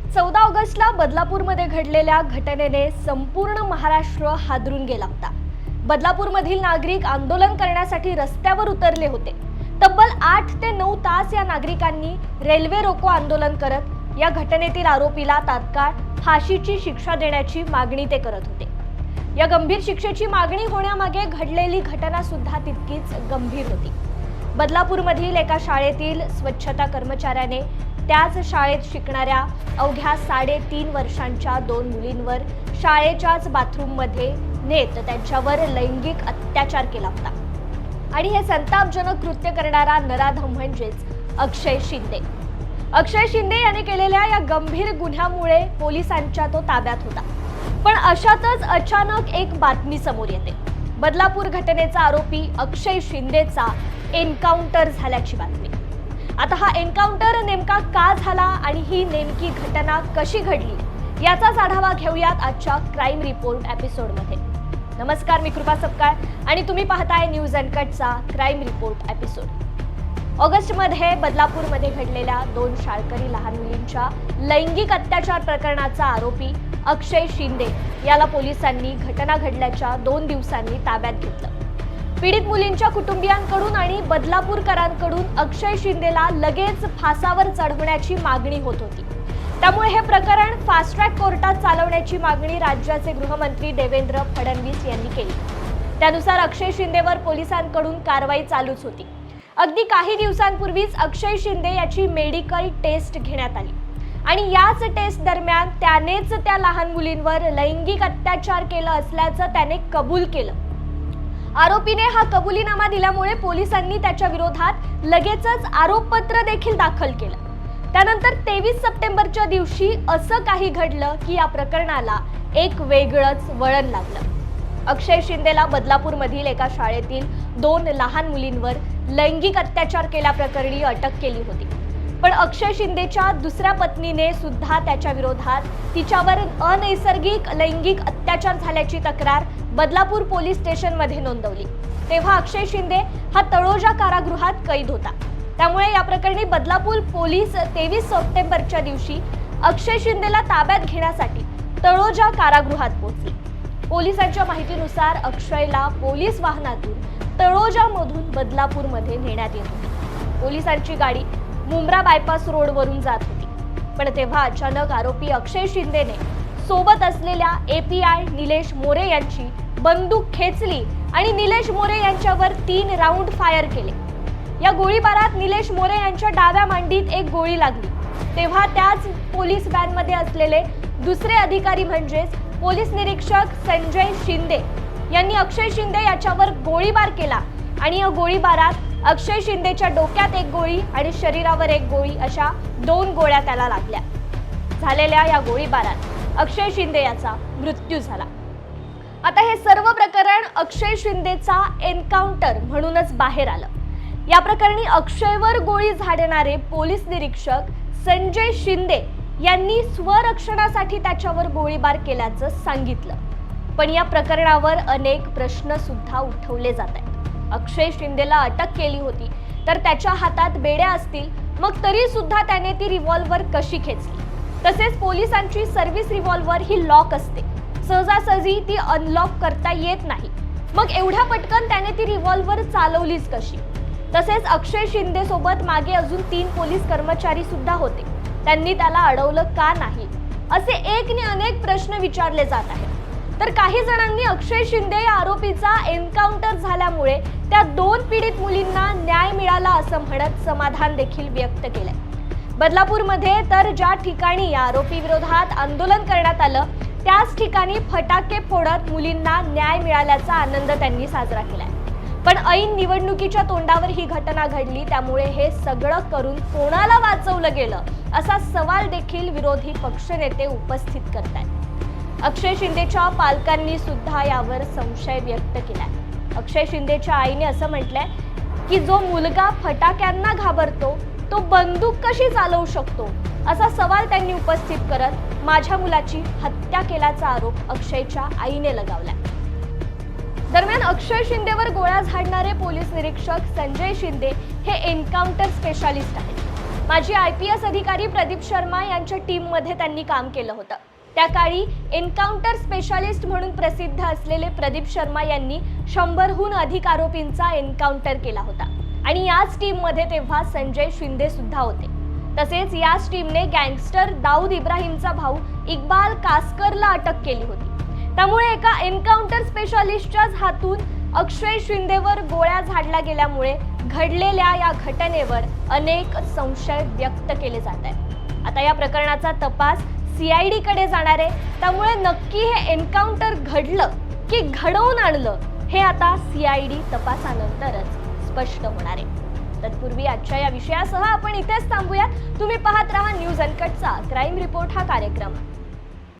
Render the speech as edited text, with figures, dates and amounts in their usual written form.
14 ऑगस्टला बदलापूरमध्ये घडलेल्या घटनेने संपूर्ण महाराष्ट्र हादरून गेला होता। बदलापूरमधील नागरिक आंदोलन करण्यासाठी रस्त्यावर उतरले होते। तब्बल 8 ते 9 तास या नागरिकांनी रेल्वे रोको आंदोलन करत या घटनेतील आरोपीला तात्काळ फाशीची शिक्षा देण्याची मागणी ते करत होते। या गंभीर शिक्षेची मागणी होण्यामागे घडलेली घटना सुद्धा तितकीच गंभीर होती। बदलापूरमधील एका शाळेतील स्वच्छता कर्मचाऱ्याने त्याच शाळेत शिकणाऱ्या अवघ्या 3.5 वर्षांच्या 2 मुलींवर शाळेच्याच बाथरूममध्ये नेत त्यांच्यावर लैंगिक अत्याचार केला होता। आणि हे संतापजनक कृत्य करणारा नराधम म्हणजेच अक्षय शिंदे। अक्षय शिंदे याने केलेल्या या गंभीर गुन्ह्यामुळे पोलिसांच्या तो ताब्यात होता। पण अशातच अचानक एक बातमी समोर येते। बदलापूर घटनेचा आरोपी अक्षय शिंदेचा एन्काउंटर झाल्याची बातमी। आता हा एन्काउंटर नेमका का झाला आणि ही नेमकी घटना कशी घडली याचाच आढावा घेऊयात आजच्या क्राईम रिपोर्ट एपिसोडमध्ये। नमस्कार, मी कृपा सपकाळ आणि तुम्ही पाहताय न्यूज अनकटचा क्राईम रिपोर्ट एपिसोड। ऑगस्टमध्ये बदलापूरमध्ये घडलेल्या 2 शाळकरी लहान मुलींच्या लैंगिक अत्याचार प्रकरणाचा आरोपी अक्षय शिंदे याला पोलिसांनी घटना घडल्याच्या 2 दिवसांनी ताब्यात घेतलं। पीडित मुलींच्या कुटुंबियांकडून आणि बदलापूरकरांकडून अक्षय शिंदेला लगेच फासावर चढवण्याची मागणी होत होती। त्यामुळे हे प्रकरण फास्ट ट्रॅक कोर्टात चालवण्याची मागणी राज्याचे गृहमंत्री देवेंद्र फडणवीस यांनी केली। त्यानुसार अक्षय शिंदेवर पोलिसांकडून कारवाई चालूच होती। अगदी काही दिवसांपूर्वीच अक्षय शिंदे याची मेडिकल टेस्ट घेण्यात आली आणि याच टेस्ट दरम्यान त्यानेच त्या लहान मुलींवर लैंगिक अत्याचार केला असल्याचं त्याने कबूल केलं। आरोपीने हा कबुलीनामा दिल्यामुळे पोलिसांनी त्याच्या विरोधात लगेचच आरोपपत्र देखील दाखल केलं। त्यानंतर 23 सप्टेंबरच्या दिवशी असं काही घडलं की या प्रकरणाला एक वेगळंच वळण लागलं। अक्षय शिंदेला बदलापूरमधील एका शाळेतील 2 लहान मुलींवर लैंगिक अत्याचार केल्याप्रकरणी अटक केली होती। पण अक्षय शिंदेच्या दुसऱ्या पत्नीने सुद्धा त्याच्या विरोधात तिच्यावर अनैसर्गिक लैंगिक अत्याचार झाल्याची तक्रार बदलापूर पोलीस स्टेशनमध्ये नोंदवली। तेव्हा अक्षय शिंदे हा तळोजा कारागृहात कैद होता। त्यामुळे या प्रकरणी बदलापूर पोलीस 23 सप्टेंबरच्या दिवशी अक्षय शिंदेला ताब्यात घेण्यासाठी तळोजा कारागृहात पोहोचले। पोलिसांच्या माहितीनुसार अक्षयला पोलीस वाहनातून तळोजामधून बदलापूरमध्ये नेण्यात येत होते। पोलिसांची गाडी मुंब्रा बायपास रोडवरून जात होती। पण तेव्हा अचानक आरोपी अक्षय शिंदेने सोबत असलेल्या एपीआय निलेश मोरे यांची बंदूक खेचली आणि निलेश मोरे यांच्यावर 3 राऊंड फायर केले। या गोळीबारात निलेश मोरे यांच्या डाव्या मांडीत एक गोळी लागली। तेव्हा त्याच पोलीस व्हॅनमध्ये असलेले दुसरे अधिकारी म्हणजेच पोलीस निरीक्षक संजय शिंदे यांनी अक्षय शिंदे याच्यावर गोळीबार केला आणि या गोळीबारात अक्षय शिंदेच्या डोक्यात एक गोळी आणि शरीरावर एक गोळी अशा 2 गोळ्या त्याला लागल्या। झालेल्या या गोळीबारात अक्षय शिंदे याचा मृत्यू झाला। आता हे सर्व प्रकरण अक्षय शिंदेचा एन्काउंटर म्हणूनच बाहेर आलं। या प्रकरणी अक्षयवर गोळी झाडणारे पोलीस निरीक्षक संजय शिंदे यांनी स्वरक्षणासाठी त्याच्यावर गोळीबार केल्याचं सांगितलं। पण या प्रकरणावर अनेक प्रश्न सुद्धा उठवले जात आहेत। अक्षय शिंदेला अटक केली होती तर त्याच्या हातात बेड्या असतील, मग तरी सुद्धा त्याने ती रिव्हॉल्वर कशी खेचली? तसेच पोलिसांची सर्व्हिस रिव्हॉल्वर ही लॉक असते, सहजासहजी ती अनलॉक करता येत नाही। मग एवढ्या पटकन त्याने ती रिव्हॉल्वर चालवलीच कशी? तसेच अक्षय शिंदे सोबत मागे अजून 3 पोलीस कर्मचारी सुद्धा होते, त्यांनी त्याला अडवलं का नाही? असे एक ने अनेक प्रश्न विचारले जात आहेत। तर काही जणांनी अक्षय शिंदे या आरोपीचा एन्काउंटर झाल्यामुळे त्या 2 पीडित मुलींना न्याय मिळाला असं म्हणत समाधान देखील व्यक्त केलंय। बदलापूरमध्ये तर ज्या ठिकाणी या आरोपी विरोधात आंदोलन करण्यात आलं त्याच ठिकाणी फटाके फोडत मुलींना न्याय मिळाल्याचा आनंद त्यांनी साजरा केलाय। पण ऐन निवडणुकीच्या तोंडावर ही घटना घडली, त्यामुळे हे सगळं करून कोणाला वाचवलं गेलं असा सवाल देखील विरोधी पक्षनेते उपस्थित करतायत। अक्षय शिंदेच्या पालकांनी सुद्धा यावर संशय व्यक्त केलाय। अक्षय शिंदेच्या आईने असं म्हटलंय की जो मुलगा फटाक्यांना घाबरतो तो बंदूक कशी चालवू शकतो असा सवाल त्यांनी उपस्थित करत माझ्या मुलाची हत्या केल्याचा आरोप अक्षयच्या आईने लगावलाय। दरम्यान अक्षय शिंदेवर गोळ्या झाडणारे पोलीस निरीक्षक संजय शिंदे हे एन्काउंटर स्पेशालिस्ट आहेत। माजी IPS अधिकारी प्रदीप शर्मा यांच्या टीममध्ये त्यांनी काम केलं होतं। त्या काळी एन्काउंटर स्पेशालिस्ट म्हणून प्रसिद्ध असलेले प्रदीप शर्मा यांनी 100हून अधिक आरोपींचा एन्काउंटर केला होता आणि याच टीममध्ये तेव्हा संजय शिंदे सुद्धा होते। तसेच याच टीमने गँगस्टर दाऊद इब्राहिमचा भाऊ इक्बाल कासकरला अटक केली होती। त्यामुळे एका एन्काउंटर स्पेशालिस्टच्याच हातून अक्षय शिंदेवर गोळ्या झाडल्या गेल्यामुळे घडलेल्या या घटनेवर अनेक संशय व्यक्त केले जात आहेत। आता या प्रकरणाचा तपास CID कडे जाणार आहे। त्यामुळे नक्की हे एन्काउंटर घडलं की घडवून आणलं हे आता CID तपासानंतरच स्पष्ट होणार आहे। तत्पूर्वी आजच्या या विषयासह आपण इथेच थांबूया। तुम्ही पाहत रहा न्यूज अनकटचा क्राईम रिपोर्ट हा कार्यक्रम।